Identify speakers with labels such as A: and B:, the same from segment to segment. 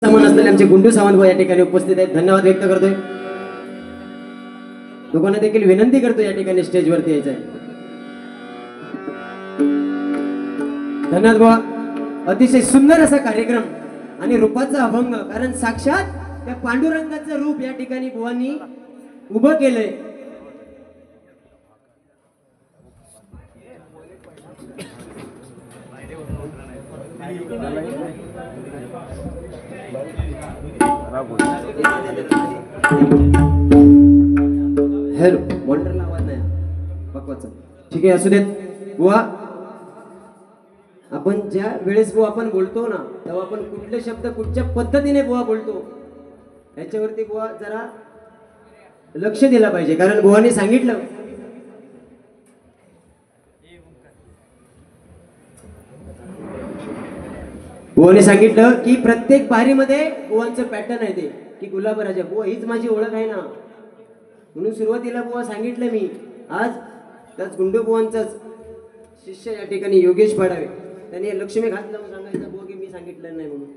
A: समान असलेले आमचे गुंडू सावंत भाऊ या ठिकाणी उपस्थित आहेत. धन्यवाद व्यक्त करतोय. लोकांना देखील विनंती करतो या ठिकाणी स्टेजवरती यायचं आहे. धन्यवाद भाऊ. अतिशय सुंदर असा कार्यक्रम आणि रूपाचा अभंग, कारण साक्षात त्या पांडुरंगाचं रूप या ठिकाणी बुवांनी उभं केलंय. हॅलो, मॉनिटरला आवाज नाही पक्वाचा. ठीक आहे, असू देत बुवा. आपण ज्या वेळेस बुवा आपण बोलतो ना, तेव्हा आपण कुठले शब्द कुठच्या पद्धतीने बुवा बोलतो याच्यावरती बुवा जरा लक्ष दिला पाहिजे. कारण बुवाने सांगितलं की प्रत्येक बारीमध्ये बुवांचं पॅटर्न आहे ते, की गुलाबराजा बुवा हीच माझी ओळख आहे ना. म्हणून सुरुवातीला बुवा सांगितलं मी आज त्याच गुंडू बुवांचाच शिष्य या ठिकाणी योगेश पाडावे, त्याने लक्ष्मी घात लावून सांगायचं बुवा की मी सांगितलं नाही म्हणून.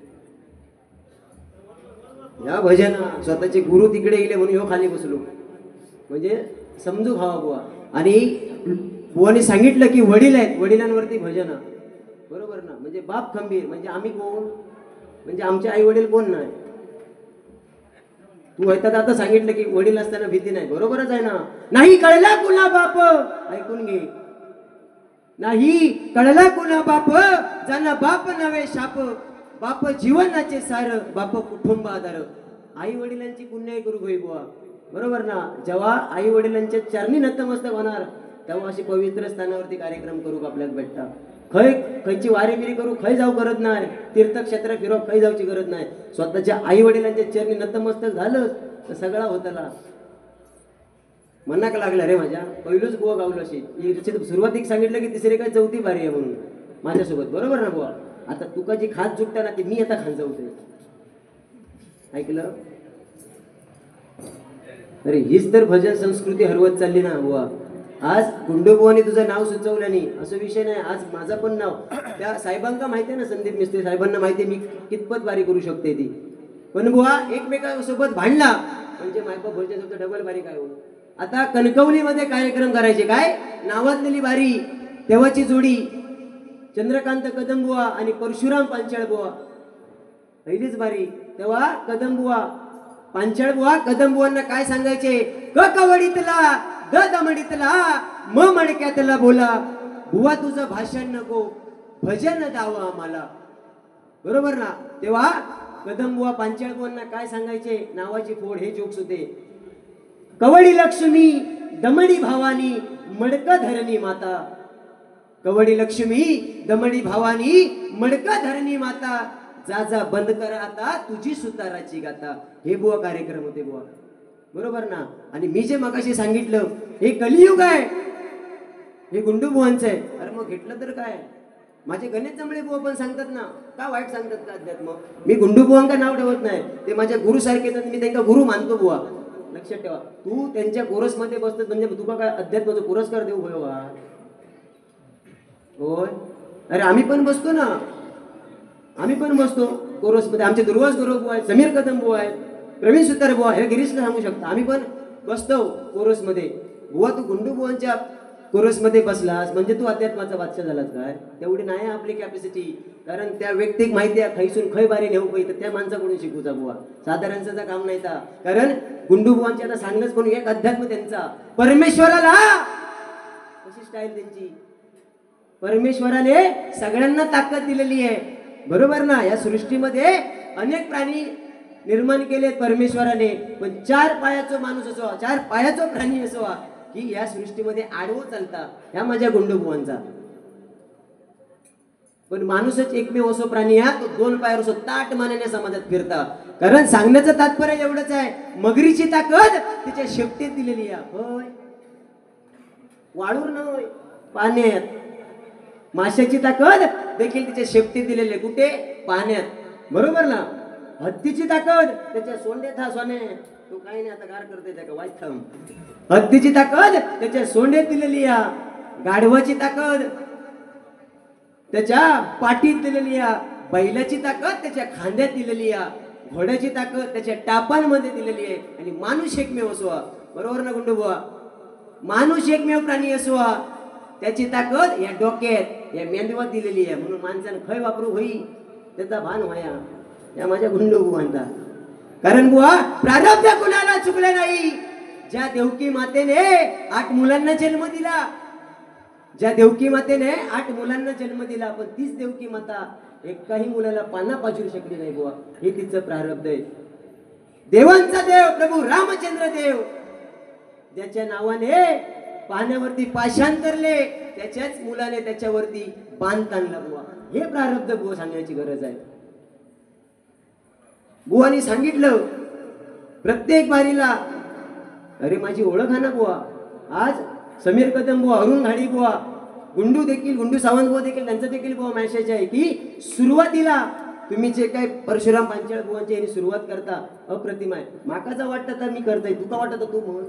A: या भजन स्वतःचे गुरु तिकडे गेले म्हणून ह्यो खाली बसलो, म्हणजे समजू खावा बुवा. आणि बुवाने सांगितलं की वडील आहेत, वडिलांवरती भजन, बरोबर ना. म्हणजे बाप खंबीर, म्हणजे आम्ही कोण, म्हणजे आमचे आई वडील कोण नाही. तू आता सांगितलं की वडील असताना भीती नाही, बरोबरच आहे ना. नाही कळला कुणा बाप, ऐकून घे, नाही कळला कुणा बाप, जाना बाप नव्हे शाप, बाप जीवनाचे सार, बाप कुटुंब आधार. आई वडिलांची पुण्य करू गई बुवा, बरोबर ना. जेव्हा आई वडिलांच्या चरणी नतमस्तक होणार तेव्हा अशी पवित्र स्थानावरती कार्यक्रम करू आपल्याला भेटता. खयची वारी बिरी करू खय जाऊ गरज नाही, तीर्थक्षेत्र फिरो खय जाऊची गरज नाही. स्वतःच्या आई वडिलांच्या चरणी नतमस्तक झालं तर सगळा होताला मनाक लागला रे माझ्या. पहिलंच बुवा गावलं अशी सुरुवातीक सांगितलं की तिसरी काय चौथी बारी आहे म्हणून माझ्यासोबत, बरोबर ना बुवा. आता तुका जी खात चुकता ना ती मी आता खात जाऊते, ऐकलं. अरे हीच तर भजन संस्कृती हरवत चालली ना बुवा. आज गुंडूबुवाने तुझं नाव सुचवलं नाही असं विषय नाही, आज माझं पण नाव त्या साहेबांना माहिती आहे ना, संदीप मिस्त्री साहेबांना माहिती आहे मी कितपत बारी करू शकते ती. पण बुवा एकमेकांसोबत भांडला म्हणजे मायबा भजन सोबत डबल बारी काय हो. आता कणकवलीमध्ये कार्यक्रम करायचे, काय नावाजलेली बारी, तेव्हाची जोडी चंद्रकांत कदमबुवा आणि परशुराम पांचाळबुवा, पहिलीच बारी. तेव्हा कदमबुवा पांचाळबुवा कदमबुवांना काय सांगायचे, क कवडीतला द दमडीतला म मडक्यातला बोला, बुवा तुझं भाषण नको भजन दावा आम्हाला, बरोबर ना. तेव्हा कदमबुवा पांचाळबुवांना काय सांगायचे, नावाची फोड हे जोक्स होते. कवडी लक्ष्मी दमडी भावानी मडक धरणी माता, कवडी लक्ष्मी दमडी भावानी मडक धरणी माता, जा जा बंद करा आता तुझी सुताराची गाता. हे बुवा कार्यक्रम होते बुवा, बरोबर ना. आणि मी जे मगाशी सांगितलं हे कलियुग आहे, हे गुंडू बुवांचं आहे. अरे मग घेतलं तर काय, माझे गणेश जमळे बुवा पण सांगतात ना, का वाईट सांगतात का अध्यात्म. मी गुंडू बुवांका नाव ठेवत नाही, ते माझ्या गुरु सारखे, मी त्यांना गुरु मानतो बुवा. लक्षात ठेवा, तू त्यांच्या कोरस मध्ये बसतात म्हणजे तुका काय अध्यात्माचा पुरस्कार देऊ होय वा होय. अरे आम्ही पण बसतो ना, आम्ही पण बसतो कोरस मध्ये. आमचे दुर्वास गुरु बुवा आहेत, समीर कदम बुवा आहेत, प्रवीण सुतार बुवा, हे गिरीशला सांगू शकता. आम्ही पण बसतो कोरस मध्ये. बुवा तू गुंडू बुवांच्या कोरस मध्ये बसलास म्हणजे तू अध्यात्माचा बादशाह झालास काय, तेवढी नाही आपली कॅपॅसिटी. कारण त्या व्यक्तीक माहिती आहे खैसून खै बारी नेऊ पाहिजे, तर त्या माणसाकडून शिकूचा बुवा, साधारणचं काम नाही था. कारण गुंडू बुवांची आता सांगलंच म्हणून एक अध्यात्म त्यांचा, परमेश्वराला कशी स्टाईल त्यांची, परमेश्वराने सगळ्यांना ताकद दिलेली आहे, बरोबर ना. या सृष्टीमध्ये अनेक प्राणी निर्माण केले परमेश्वराने, पण चार पायाचा माणूस असावा, चार पायाचा प्राणी असावा की या सृष्टीमध्ये आडवं चालता, ह्या माझ्या गुंडूबुवांचा. पण माणूसच एकमेव असो प्राणी हा, तो दोन पायावर असो ताट मानाने समाजात फिरता. कारण सांगण्याचं तात्पर्य एवढंच आहे, मगरीची ताकद तिच्या शेपटीत दिलेली आहे, होय वाळूर नव्हे पाण्यात. माशाची ताकद देखील तिच्या शेपटीत दिलेली आहे, कुठे, पाण्यात, बरोबर ना. हत्तीची ताकद त्याच्या सोंडेत हा सोने, तो काही नाही आता गार करते त्या का वाईट थांब. हत्तीची ताकद त्याच्या सोंडेत दिलेली आहे, गाढवाची ताकद त्याच्या पाठीत दिलेली आहे, बैलाची ताकद त्याच्या खांद्यात दिलेली आहे. घोड्याची ताकद त्याच्या टापांमध्ये दिलेली आहे. आणि माणूस एकमेव असवा, बरोबर ना गुंडोबुवा? माणूस एकमेव प्राणी असवा, त्याची ताकद या डोक्यात या मेंदवात दिलेली आहे. म्हणून माणसानं खय वापरू होई त्याचा भान व्हाया या माझ्या गुंडोबुवांचा. कारण बुवा प्रारब्ध कुणाला चुकले नाही. ज्या देवकी मातेने 8 मुलांना जन्म दिला, ज्या देवकी मातेने 8 मुलांना जन्म दिला, पण तीच देवकी माता एकाही मुलाला पाना पाजू शकली नाही बुवा. हे तिचं प्रारब्ध आहे. देवांचा देव प्रभू रामचंद्र देव, ज्याच्या नावाने पाण्यावरती पाषांतरले, त्याच्याच मुलाने त्याच्यावरती बाण ताणला बुवा. हे प्रारब्ध बुवा सांगण्याची गरज आहे. बुवानी सांगितलं प्रत्येक बारीला, अरे माझी ओळख आहे ना बुवा. आज समीर कदम बुवा, अरुण घाडी बुवा, गुंडू देखील, गुंडू सावंत बुवा देखील, त्यांचं देखील बुवा मेसेज आहे की सुरुवातीला तुम्ही जे काय परशुराम पांचाळ बुवांची यांनी सुरुवात करता अप्रतिम आहे. माकाचा वाटतं तर मी करतोय, तुका वाटतं तू म्हण.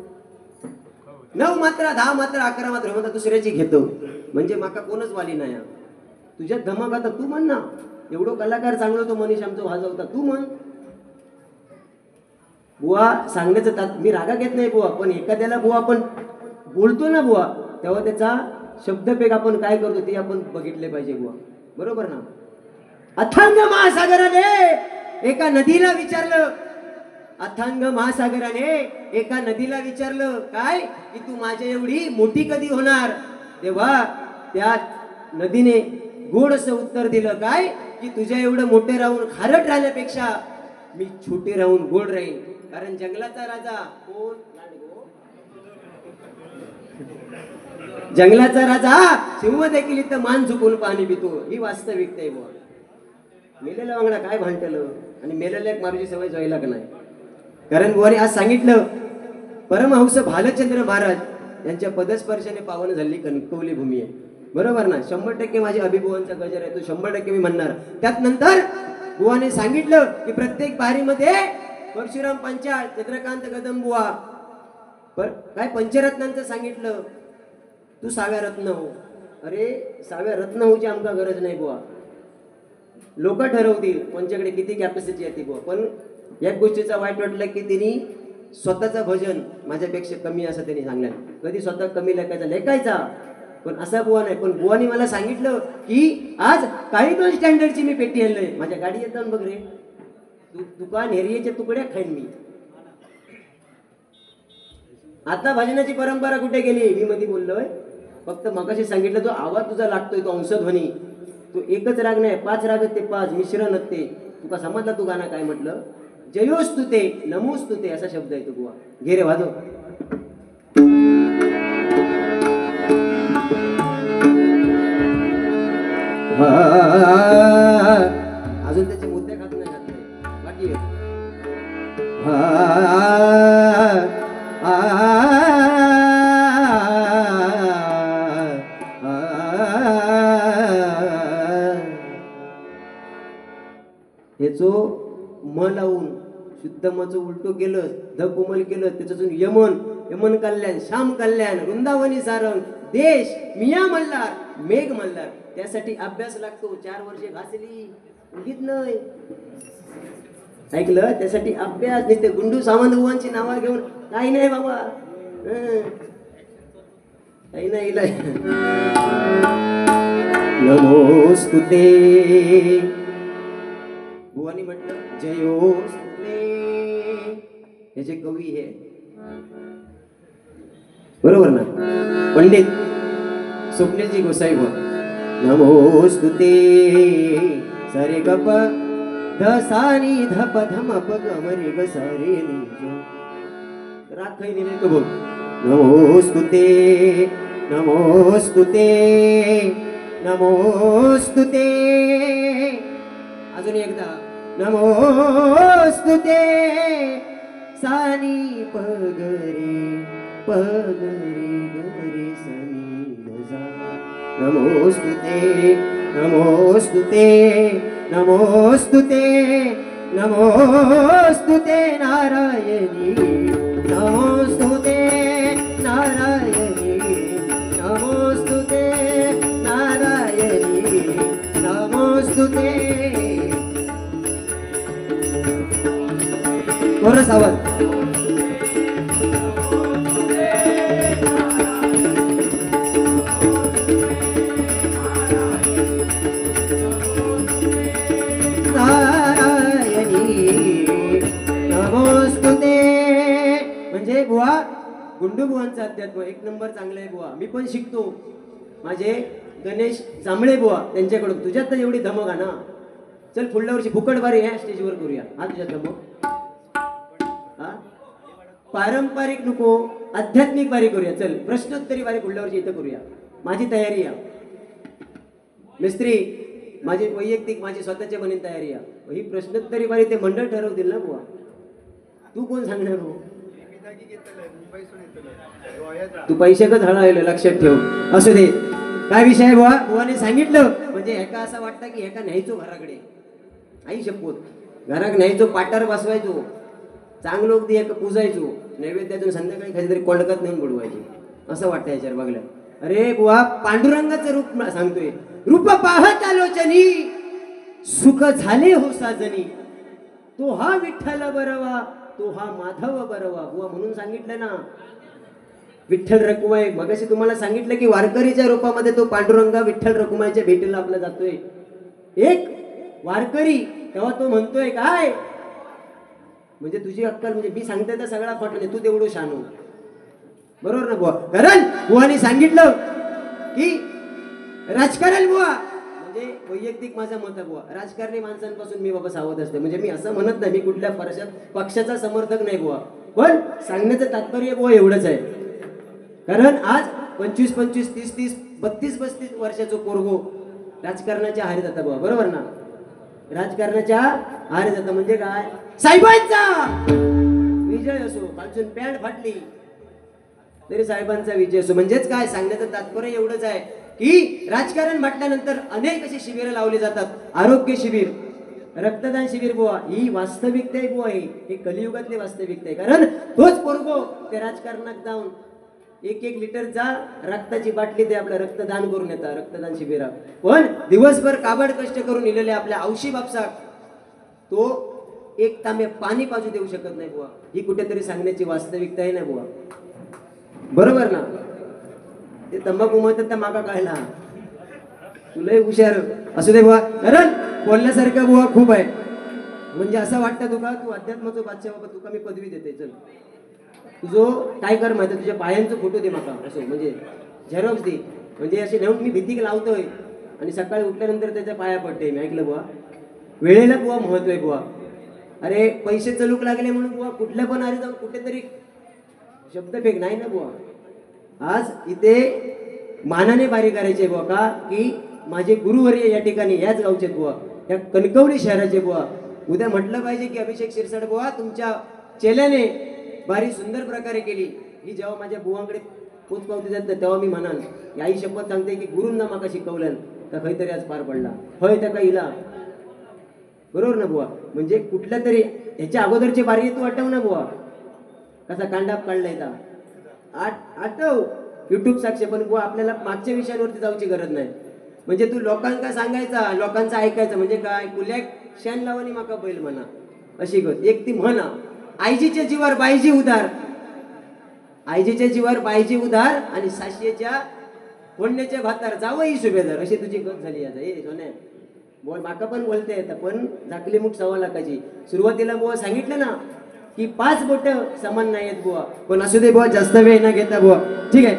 A: 9 मात्रा 10 मात्रा 11 मात्रा म्हणता दुसऱ्याची घेतो, म्हणजे माका कोणच वाली नाही. तुझ्यात धमाक आता तू म्हण ना. एवढं कलाकार चांगलं तो मनीष आमचं वाजवता, तू म्हण. बुवा सांगण्याचं मी रागा घेत नाही बुवा, पण एखाद्याला बुवा आपण बोलतो ना बुवा, तेव्हा त्याचा शब्दपेग आपण काय करतो ते आपण बघितले पाहिजे बुवा, बरोबर ना? अथांग महासागराने एका नदीला विचारलं, अथांग महासागराने एका नदीला विचारलं काय की तू माझ्या एवढी मोठी कधी होणार? तेव्हा त्या नदीने गोड असं उत्तर दिलं काय की तुझ्या एवढं मोठे राहून खारट राहण्यापेक्षा मी छोटे राहून गोड राहीन. कारण जंगलाचा राजा कोण? जंगलाचा राजा सिंह देखील इथं मान झुकून पाणी पितो. ही वास्तविकता आहे बुवा. मेलेला वांगडा काय भांडलं आणि मेलेल्या एक मारूची सवय व्हायला का नाही. कारण बुवाने आज सांगितलं परमहंस भालचंद्र महाराज यांच्या पदस्पर्शाने पावन झालेली कणकवली भूमी आहे, बरोबर ना? 100% माझे अभिभुवांचा गजर आहे, तो 100% मी म्हणणार. त्यात नंतर बुवाने सांगितलं की प्रत्येक बारीमध्ये परशुराम पांचाळ, चंद्रकांत कदम बुवा, काय पंचरत्नांचं सांगितलं. तू 6व्या रत्न हो. अरे 6व्या रत्न होची आमका गरज नाही बुवा. लोक ठरवतील कोणच्याकडे किती कॅपॅसिटी येते बुवा. पण या गोष्टीचा वाईट वाटलं की त्यांनी स्वतःचं भजन माझ्यापेक्षा कमी असं त्यांनी सांगलं. कधी स्वतः कमी लेखायचा पण असा बुवा नाही. पण बुवानी मला सांगितलं की आज काही 2 स्टँडर्डची मी पेटी आणलंय. माझ्या गाडी येतात बघ रे, दुकान हेरियेच्या तुकड्या खाईन मी. आता भजनाची परंपरा कुठे गेली? मी मध्ये बोललोय, फक्त मगाशी सांगितलं तो आवाज तुझा लागतोय, तो अंशध्वनी, तो एकच राग नाही, 5 राग ते 5 मिश्रण ते. तुका समजला तू गाणं काय म्हटलं? जयोस्तुते नमोस्तुते असा शब्द आहे तो बुवा. घे रे वाजव. अजून त्याचे मुद्दे खात नाही बाकी ह्याचो म लावून शुद्ध मचं उलटो केलं, ध कोमल केलं, त्याच्यातून यमन, यमन कल्याण, श्याम कल्याण, वृंदावनी सारंग, देश, मिया मल्हार, मेघ मल्हार. त्यासाठी अभ्यास लागतो. 4 वर्षे घासली उगीत नाही, ऐकलं? त्यासाठी अभ्यास. नाही ते गुंडू सावंत बुवांची नावा घेऊन काही नाही बाबा, काही नाही. नमोस्तुते बुवानी म्हटलं जयोस्तुते. याचे कवी हे बरोबर ना, पंडित स्वप्नेजी गोसाई बुवा. नमोस्तुते सरे गप ध सानी धप धम प गमरे ग सारे निज राखै निने तो बोल. नमोस्तुते नमोस्तुते नमोस्तुते. अजून एकदा नमोस्तुते सानी पगरे पगरे गरे सनी नजा. नमोस्तुते नमोस्तुते नमोस्तुते नमोस्तुते नारायणी. नमोस्तुते नारायणी. नमोस्तुते नारायणी. नमोस्तुते. कोरस आवाज. म्हणजे बुवा गुंडू बुवांचं अध्यात्म एक नंबर चांगलं आहे बुवा. मी पण शिकतो. माझे गणेश जांभळे बुवा त्यांच्याकडून. तुझ्यात तर एवढी धमक आहे ना. चल पुढल्या वर्षी फुकटबारी ह्या स्टेजवर करूया. हा तुझ्यात धमक. हा पारंपरिक नको आध्यात्मिक बारी करूया. चल प्रश्नोत्तरी बारी पुढल्या वर्षी इथं करूया. माझी तयारी आहे. मिस्त्री माझी वैयक्तिक माझी स्वतःच्या बनीन तयारी आहे. ही प्रश्नोत्तरी बारी ते मंडळ ठरवतील ना बुवा. तू कोण सांगणार हो. तू पैसे का हळायला लक्षात ठेव. असू दे काय विषय आहे बुवा. बुवाने सांगितलं म्हणजे एका असं वाटतं की एका न्यायचो घराकडे. आई शपथ घराक न्यायचो पाटार बसवायचो चांगलं अगदी एक पूजायचो नैवेद्यातून संध्याकाळी काहीतरी कोंडकात नेऊन बुडवायचो असं वाटतं याच्यावर बघलं. अरे बुवा पांडुरंगाचं रूप सांगतोय. रूप पाहत आलोचनी सुख झाले हो साजनी तो हा विठ्ठल बरवा तो हा माधव बरवा. बुवा म्हणून सांगितलं ना विठ्ठल रखुमाई. मगाशी तुम्हाला सांगितलं की वारकरीच्या रूपामध्ये तो पांडुरंगा विठ्ठल रखुमाईच्या भेटीला आपला जातोय. एक वारकरी तेव्हा तो म्हणतोय काय म्हणजे तुझी अक्कल म्हणजे मी सांगते तर सगळा खोट नाही. तू तेवढं शानू बरोबर ना बुवा. कारण बुवाने सांगितलं की राजकारण बुवा म्हणजे वैयक्तिक माझं मत आहे बुवा. राजकारणी माणसांपासून मी बाबा सावध असते. म्हणजे मी असं म्हणत नाही मी कुठल्या पक्षाचा समर्थक नाही बुवा. पण सांगण्याचं तात्पर्य बुवा एवढंच आहे. कारण आज 25-25 30-30 32-32 वर्षाचं पोरगो राजकारणाच्या आहारी जाता बुवा. बरोबर ना. राजकारणाच्या आहारी जाता म्हणजे काय साहेबांचा विजय असो खालून पॅन्ट फाटली तरी साहेबांचा विजय असो. म्हणजेच काय सांगण्याचं तात्पर्य एवढंच आहे की राजकारण म्हटल्यानंतर अनेक अशी शिबिरं लावली जातात. आरोग्य शिबिर रक्तदान शिबिर बुवा ही वास्तविकता आहे बुवा. हे कलियुगातली वास्तविकता आहे. कारण तोच पोरगो ते राजकारणात जाऊन 1-1 लिटरचा रक्ताची बाटली ते आपलं रक्तदान करून येतात रक्तदान शिबिरात. पण दिवसभर काबड कष्ट करून इलेले आपल्या औशी बापसाक तो एक तांबे पाणी पाजू देऊ शकत नाही बुवा. ही कुठेतरी सांगण्याची वास्तविकता आहे ना बुवा. बरोबर ना. ते तंबाखू म्हणतात त्या मागा कळला तुलाही हुशार असू दे बुवा. कारण बोलण्यासारखं बुवा खूप आहे. म्हणजे असं वाटतं तुका तू अध्यात्माचं बादशाह बाबा तुका मी पदवी देते. चल तुझो काय कर माहिती तुझ्या पायांचं फोटो दे माका असं म्हणजे झेरॉक्स दे. म्हणजे असे नेऊन मी भीती लावतोय आणि सकाळी उठल्यानंतर त्याच्या पाया पडते. मी ऐकलं बुवा वेळेला बुवा महत्व आहे बुवा. अरे पैसे चलूक लागले म्हणून बुवा कुठल्या पण आरे जाऊन कुठेतरी शब्द फेक नाही ना बुवा. आज इथे मानाने बारी करायचे बुवा का की माझे गुरुवर्य या ठिकाणी याच गावचे बुवा या कणकवली शहराचे बुवा. उद्या म्हटलं पाहिजे की अभिषेक शिरसाट बुवा तुमच्या चेल्याने बारी सुंदर प्रकारे केली. ही जेव्हा माझ्या बुवांकडे पोचपावती जात तेव्हा मी म्हणाल आई शपथ सांगते की गुरुंना माका शिकवलं तर काहीतरी आज पार पडला होय त्या काहीला. बरोबर ना बुवा. म्हणजे कुठल्या तरी ह्याच्या अगोदरची बारी तू आठव ना बुवा कसा कांडाप काढलाय का आठव युट्यूब साक्षी. पण बुवा आपल्याला मागच्या विषयांवरती जाऊची गरज नाही. म्हणजे तू लोकांका सांगायचा लोकांचं ऐकायचं म्हणजे काय कुल्याक शेण लावणी माका बैल म्हणा अशी गत. एक ती म्हणा आईजीच्या जीवावर बाईजी उदार आईजीच्या जीवावर बाईजी उदार आणि साशीच्या फोडण्याच्या भातार जावई सुभेदार अशी तुझी गत झाली आता. हे सोन्या बोल माका पण बोलते येतं पण झाकली मुठ 1.25 लाखाची. सुरुवातीला बुवा सांगितलं ना की 5 बोट समान नाही आहेत बुवा. पण असू दे बुवा जास्त वेळ न घेता बुवा. ठीक आहे.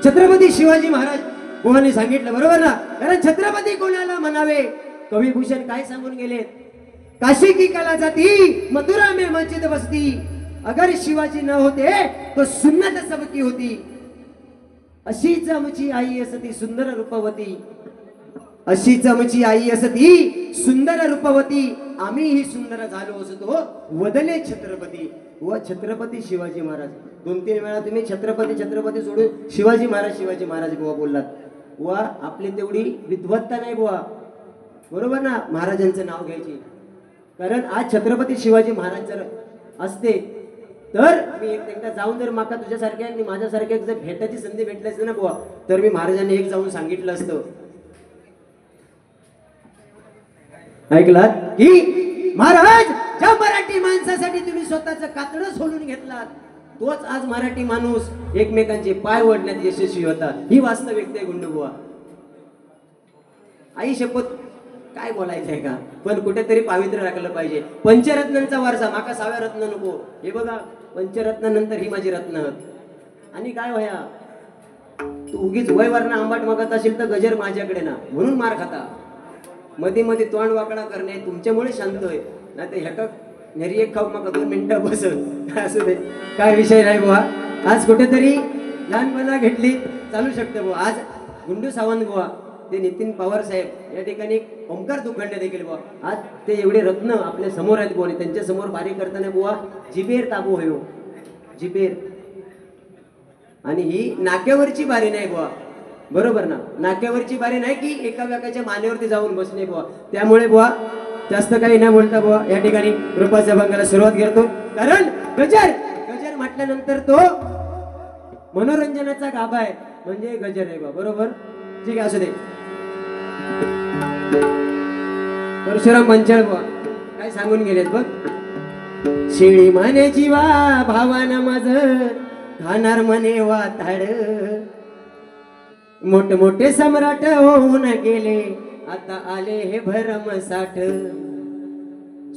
A: छत्रपती शिवाजी महाराज बुवाने सांगितलं बरोबर ना. कारण छत्रपती कोणाला म्हणावे कविभूषण काय सांगून गेले काशी की कला जाती मथुरा में मस्जिद बसती अगर शिवाजी न होते तो सुन्नत सबकी होती. अशीच आमची आई असती सुंदर रूपवती अशीच आमची आई असती सुंदर रूपवती आम्हीही सुंदर झालो असतो वदले छत्रपती. व छत्रपती शिवाजी महाराज 2-3 वेळा तुम्ही छत्रपती छत्रपती सोडून शिवाजी महाराज बुवा बोललात. व आपली तेवढी विद्वत्ता नाही बुवा. बरोबर ना. महाराजांचं नाव घ्यायची. कारण आज छत्रपती शिवाजी महाराज जर असते तर मी एकदा जाऊन जर माका तुझ्यासारख्या आणि माझ्यासारख्या जर भेटायची संधी भेटली असते ना बुवा तर मी महाराजांनी एक जाऊन सांगितलं असतं ऐकलात की महाराज ज्या मराठी माणसासाठी तुम्ही स्वतःचं कातडं सोडून घेतलात तोच आज मराठी माणूस एकमेकांचे पाय ओढण्यात यशस्वी होता. ही वास्तविकता आहे गुंडबुवा. आई शपथ काय बोलायचंय का, पण कुठेतरी पावित्र्य राखलं पाहिजे. पंचरत्नांचा वारसा माका 6व्या रत्न नको. हे बघा पंचरत्नानंतर ही माझी रत्न. आणि काय वया तू उगीच वयवरना आंबाट मागत असेल तर गजर माझ्याकडे ना म्हणून मार खाता. मध्ये मध्ये तोंड वाकडा करणे तुमच्यामुळे शांत होय. नाही तर ह्याका नेरी एक खाऊ मग 2 मिनिटं बसत असू दे, काय विषय नाही बुवा. आज कुठेतरी लहानपणा घेतली चालू शकते बुवा. आज गुंडू सावंत बुवा, ते नितीन पवार साहेब या ठिकाणी ओंकार दुखंडे देखील बुवा, आज ते एवढे रत्न आपल्या समोर आहेत बुवा. त्यांच्या समोर बारी करताना बुवा जिबेर ताबू होयो जिबेर. आणि ही नाक्यावरची बारी नाही बुवा, बरोबर ना. नाक्यावरची बारी नाही की एका व्याकाच्या मानेवरती जाऊन बसणे बुवा. त्यामुळे बुवा जास्त काही न बोलता बुवा या ठिकाणी रूपाच्या भंगाला सुरुवात करतो. कारण गजर गजर म्हटल्यानंतर तो मनोरंजनाचा गाभा आहे म्हणजे गजर आहे बुवा, बरोबर. ठीक आहे असू दे. परशुराम मंचाळ बुवा काय सांगून गेलेत बघ. शेळी माने जीवा भावाना माझ खाणार मने वाताड, मोठमोठे सम्राट होऊन गेले आता आले हे भरमसाठ.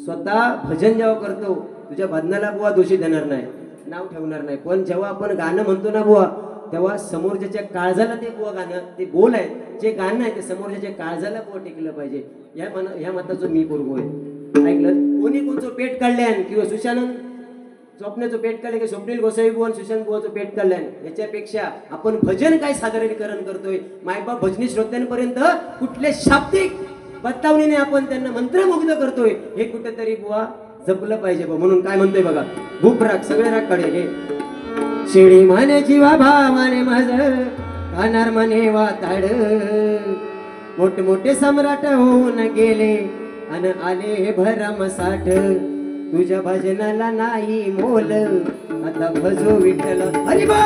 A: स्वतः भजन जेव्हा करतो तुझ्या भजनाला बुवा दोषी देणार नाही, नाव ठेवणार नाही. पण जेव्हा आपण गाणं म्हणतो ना बुवा तेव्हा समोरच्या काळजाला ते बुवा गाणं ते बोल आहे, जे गाणं आहे ते समोरच्या काळजाला बुवा टेकलं पाहिजे. ह्या मताचं मी पोरगो आहे. ऐकलं कोणी कोणचं पेट काढल्यान किंवा सुशानंद स्वप्नाचं पेट काढले की स्वप्नील गोसावी बुवा सुशांत बुवाचं पेट काढल्यान, याच्यापेक्षा आपण भजन काय सादरीकरण करतोय मायबाप भजनी श्रोत्यांपर्यंत कुठले शाब्दिक बतावणीने आपण त्यांना मंत्रमुग्ध करतोय हे कुठेतरी बुवा जपलं पाहिजे बुवा. म्हणून काय म्हणतोय बघा भूप राग सगळे राग काढे हे. शेळी माने जीवा भावाने माझ खाणार मने वाताड, मोठमोठे सम्राट होऊन गेले अन आले हे भरमसाठ. तुझ्या भजनाला नाही मोल आता भजो विठ्ठल हरी बोल.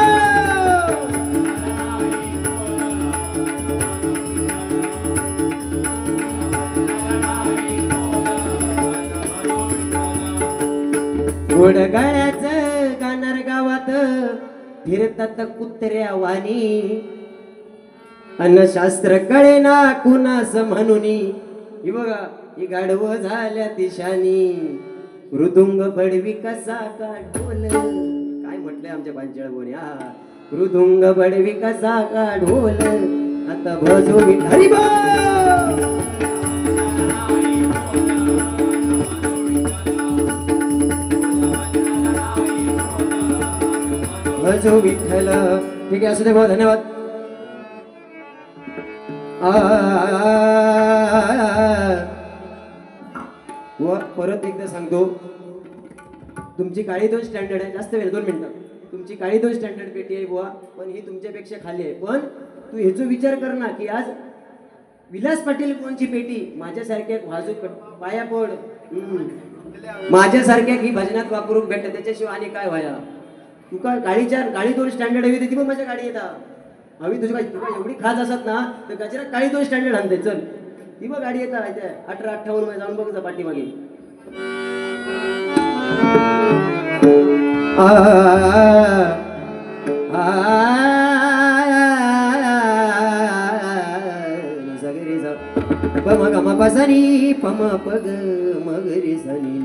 A: गोड गळ्याचं गाणार गावात फिरतात कुत्र्या वाणी, अन्नशास्त्र कळे ना कुणास म्हणून. ही बघा ही गाढव झाल्या दिशानी, मृदुंग बडवी कसा का ढोल. काय म्हटलंय आमच्या पांचाळ बोनी. मृदुंग बडवी कसा का ढोल आता भजो हरी बोल. भजो विठ्ठल. ठीक आहे असू दे भाऊ धन्यवाद. परत एकदा सांगतो तुमची काळी 2 स्टँडर्ड आहे, जास्त वेळ 2 मिनिटं. तुमची काळी 2 स्टँडर्ड पेटी आहे बुवा, पण ही तुमच्यापेक्षा खाली आहे. पण तू ह्याचा विचार कर ना की आज विलास पाटील कोणची पेटी माझ्यासारख्या वाजूक पाया पड माझ्यासारख्या ही भजनात वापरून भेटत त्याच्याशिवाय आणि काय व्हाया. तू काय काळी 2 स्टँडर्ड हवी ती पण माझ्या गाडी येतात हवी तुझी तुला एवढी खास असत ना तर गजरा काळी 2 स्टँडर्ड आणते चल ती बघ गाडी येतात 18-58 मध्ये जाऊन बघ पाठीमागे. पम गम पसनी पम पग मगरी सनी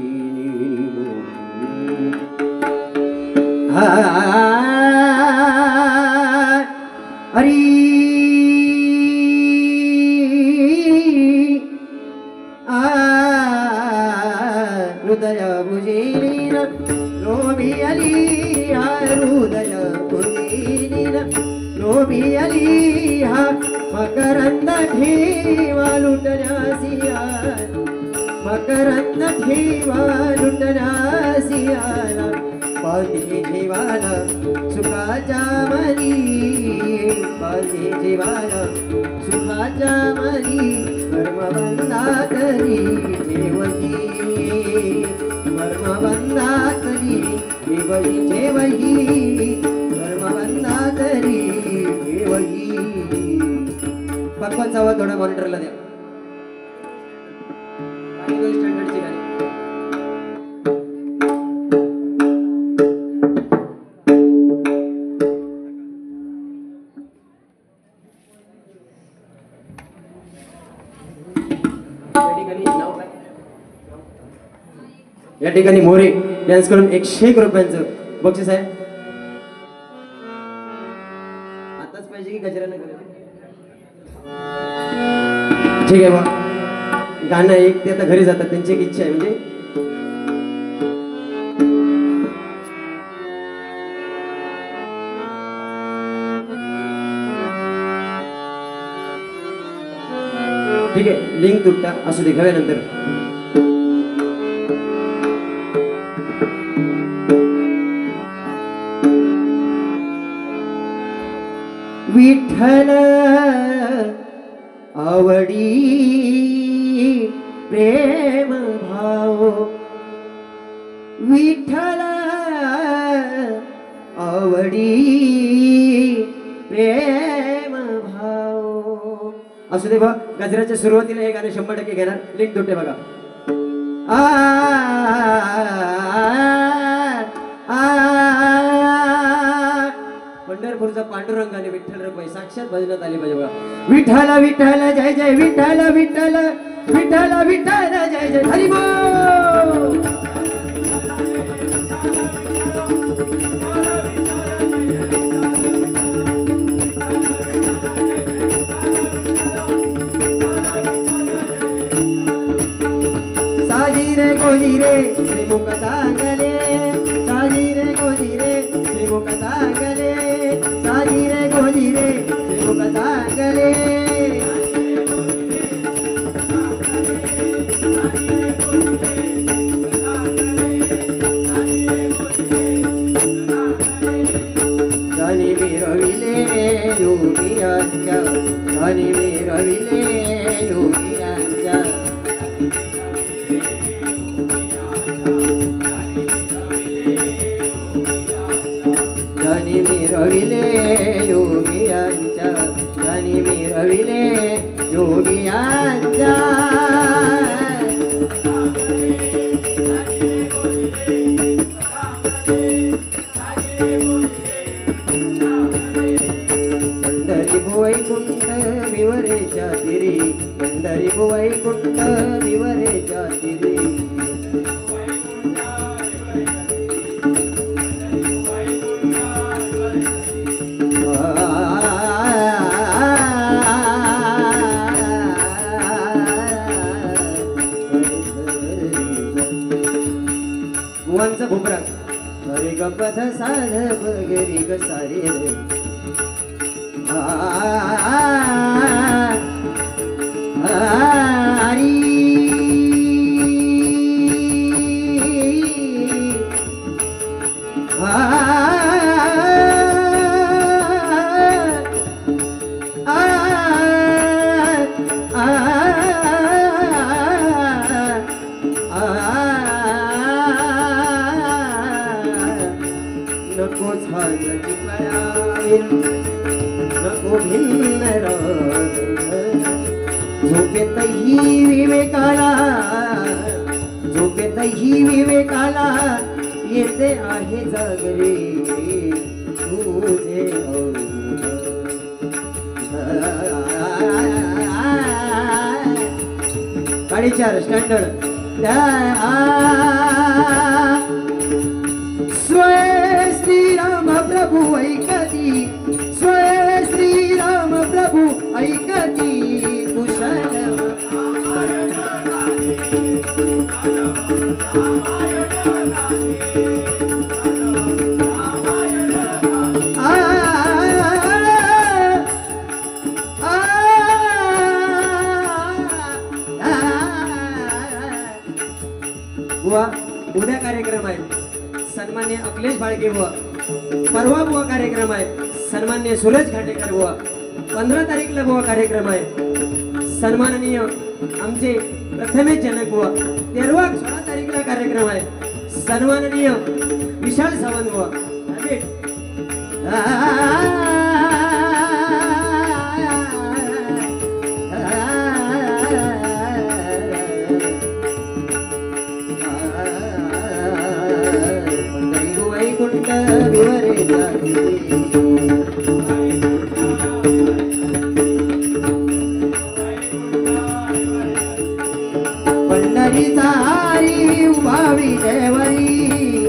A: हरी हृदय भुजीन लोभी अली हृदय भुजीन लोभी अली हा मकरंद ठेवा लुटण्यासिया मकरंद ठेवा लुटण्यासियाला पाणी जीवाला सुखाच्या मनी पाणी जीवाला सुखाच्या मनी कर्मबंधातली देवही कर्मबंधातली देवही देवही कर्मबंधातली देवही. पक्वाचा आवाज थोडा मॉनिटरला द्या. काही स्टँडर्डची गाणी या ठिकाणी मोरे डान्स करून 101 रुपयांचं बक्षीस आहे. आताच पाहिजे की गजरानं ठीक आहे बा. गाणं एक ते आता घरी जातात त्यांची एक इच्छा आहे म्हणजे ठीक आहे. लिंक तुटता असू दे घ्याव्यानंतर. विठ्ठल आवडी प्रेम भाव विठ्ठल आवडी प्रेम भाव असू दे बा. गजराच्या सुरुवातीला हे गाणं 100% घेणार. लिंक तुटते बघा. पंढरपूरचा पांडुरंग आणि विठ्ठल रुपये साक्षात भजनात आली पाहिजे बघा. विठ्ठल विठ्ठल जय जय विठ्ठल विठ्ठल विठ्ठल विठ्ठल जय जय हरी बोल. साजी रे गोजी रे श्रीमुख सांगले साजी रे गोजी रे श्रीमुख सांगले साजी रे गोजी रे श्रीमुख सांगले जानी मिरविले योगियांच्या जानी मिरविले योगियांच्या जानी मिरविले योगियांच्या जानी मिरविले योगियांच्या पंढरी वैकुंठ विवरेच्या तिरी पंढरी वैकुंठ विवरेच्या तिरी बुवांचा भुमरा अरे गपथ साध बगरी ग सारे हरी नको झाल्याची पळावेल नको भिन्न राग झोपेतही विवेकाला झोपेतही विवेकाला येते आहे जागरे तुझे साडेचार स्टँडर्ड स्वय श्रीराम प्रभु ऐकती स्वय श्रीराम प्रभु ऐकती कुशल बुवा उद्या कार्यक्रम आहे सन्मान्य अखिलेश भाळके बुवा. परवा बुवा कार्यक्रम आहे सन्मान्य सूरज घाटेकर बुवा. 15 तारीखला बुवा कार्यक्रम आहे सन्माननीय आमचे प्रथमेश जनक बुवा. 16 तारीखला कार्यक्रम आहे सन्माननीय विशाल सावंत बुवा. पंढरीचा हरी उभा विठ्ठल विटेवरी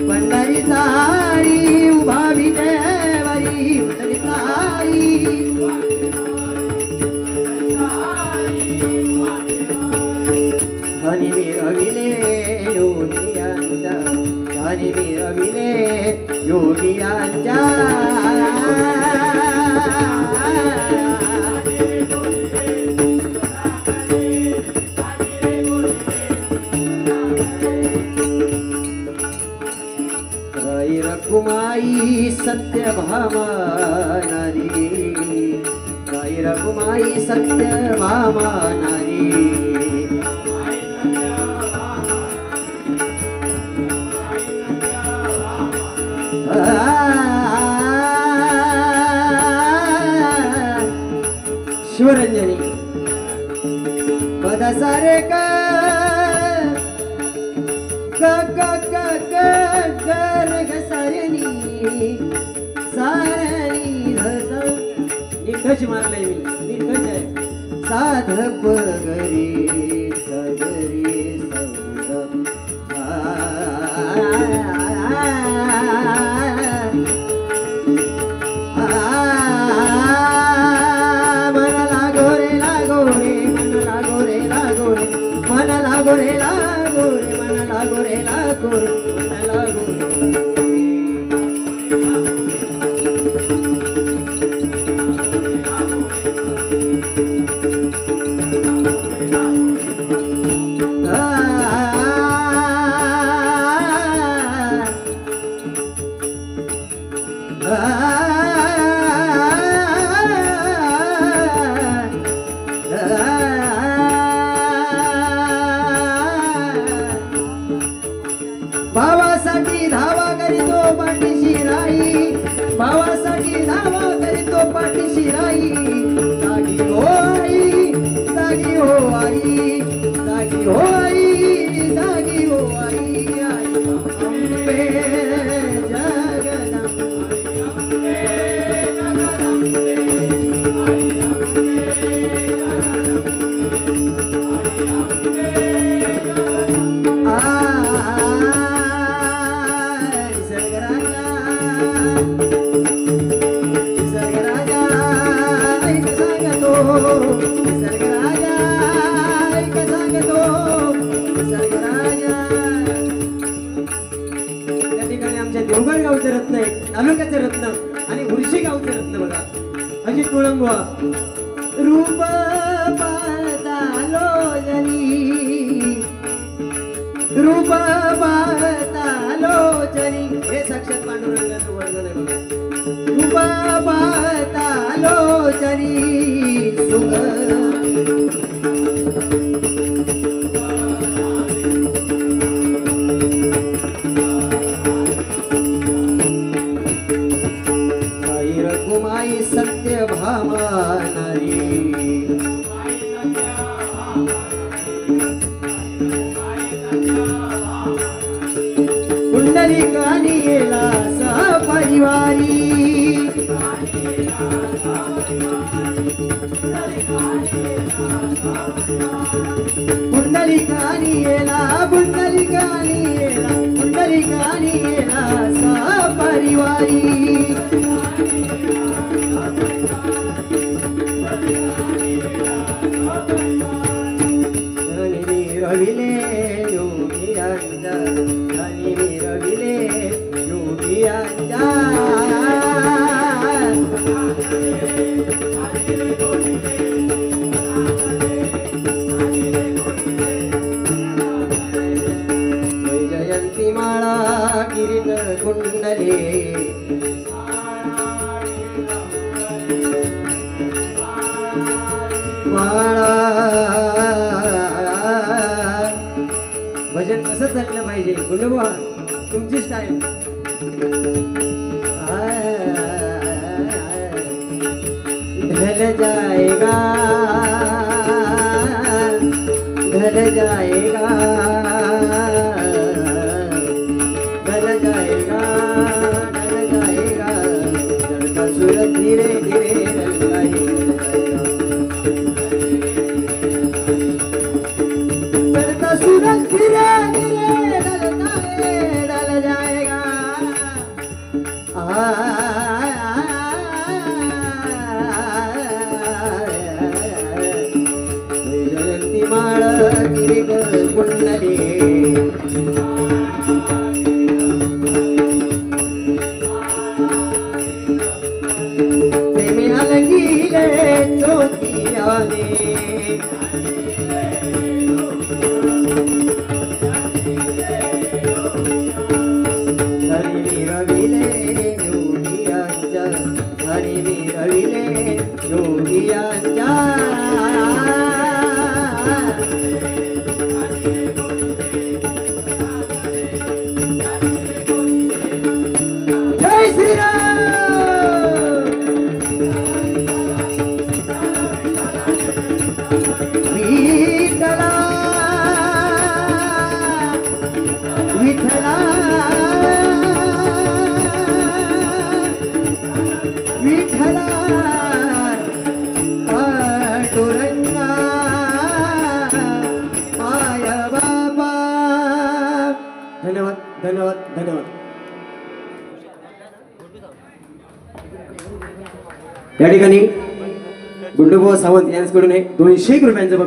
A: पंढरी तारी उभा विटेवरी पंढरी तारी धनी मिरविले योगियांच्या धनी मिरविले योगियांच्या रघुमाई सत्यभामा नारी रघुमाई सत्यभामा नारी शिवरंजनी पद सारे ग सारणी सारणी निकष मारलंय मी निकष आहे साध पगरी सगरी मन लागो रे लागो रे मन लागो रे लागो रे मन लागो रे लागो रे मन लागो रे लागो रे मन लागो भावासाठी धावा करीतो पाठीशी राई भावासाठी धावा करीतो पाठीशी राई जागी हो आई जागी हो आई जागी हो आई जागी हो आई अंबे देवगड गावचे रत्न आहे तालुक्याचे रत्न आणि उर्शी गावचे रत्न बघा अजित मुळंबुवा रूप पाहतालो जनी रूप पाहतालो जनी हे साक्षात पांडुरंगाचं वर्णन आहे बघा रूप पाहतालो जनी सुख रघुमाई सत्यभामा नारी पुंडलिकानी येला सहपरिवारी पुंडलिकानी येला पुंडलिकानी येला पुंडलिकानी येला सहपरिवारी रविले योगियांचा धनी रविले योगियांचा वैजयंती माळा किरीट कुंडले माळा भजन कसं चाललं पाहिजे गुंडबुवा तुमची स्टाईल ढल जाएगा ढल जाएगा ढल जाएगा ढल जाएगा लड़का सूरज धीरे धीरे ढल जाएगा कुंडली प्रेमी अलगीले चोकियाने हरी रविले योगियांचा हरी रविले योगियांचा जय श्रीराम विठला विठला विठला पांडुरंगा माया बाबा धन्यवाद धन्यवाद धन्यवाद या ठिकाणी गुंडूभाऊ सावंत यांच्याकडून 200 रुपयांचं